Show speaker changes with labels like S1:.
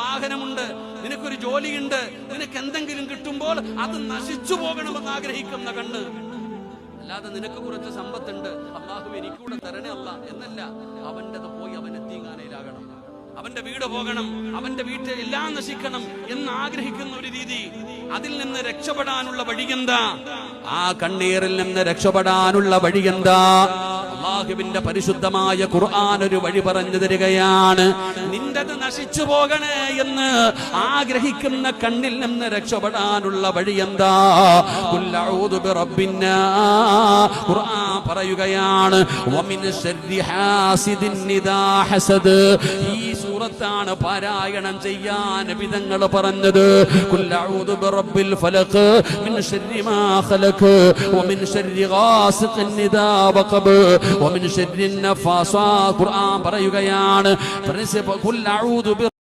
S1: വാഹനമുണ്ട്, നിനക്കൊരു ജോലിയുണ്ട്, നിനക്ക് എന്തെങ്കിലും കിട്ടുമ്പോൾ അത് നശിച്ചു പോകണമെന്ന് ആഗ്രഹിക്കുന്ന കണ്ണ്. അല്ലാതെ നിനക്ക് കുറച്ച് സമ്പത്തുണ്ട്, അള്ളാഹു എനിക്കൂടെ തരണേ അല്ല എന്നല്ല. അവൻ്റെത് പോയി അവൻ എത്തിങ്ങാനയിലാകണം, അവന്റെ വീട് പോകണം, അവന്റെ വീട്ടിൽ എല്ലാം നശിക്കണം എന്ന് ആഗ്രഹിക്കുന്ന ഒരു രീതി. അതിൽ നിന്ന് രക്ഷപ്പെടാനുള്ള വഴിയെന്താ? ആ കണ്ണീരിൽ നിന്ന് രക്ഷപ്പെടാനുള്ള വഴിയെന്താ? അല്ലാഹുവിന്റെ പരിശുദ്ധമായ ഖുർആൻ ഒരു വഴി പറഞ്ഞു തരികയാണ്. നിന്റത് നശിച്ചു പോകണേ എന്ന് ആഗ്രഹിക്കുന്ന കണ്ണിൽ നിന്ന് രക്ഷപ്പെടാനുള്ള വഴിയെന്താ? ഖുൽ അഊദു ബിറബ്ബിന്നാസ്. ഖുർആൻ പറയുകയാണ്, വമിൻ ശർരി ഹാസിദിൻ ഇദാ ഹസദ്. ഈ സൂറത്താണ് പാരായണം ചെയ്യാൻ നബിതങ്ങൾ പറഞ്ഞത്. ഖുൽ അഊദു ബിറബ്ബിൽ ഫലഖ് മിൻ ശർരി മാ ഖലഖ് വമിൻ ശർരി ഗാസിഖിൻ ഇദാ വഖബ് വമിൻ ശർരി നഫാസാ. ഖുർആൻ പറയുകയാണ്, ഖുൽ അഊദു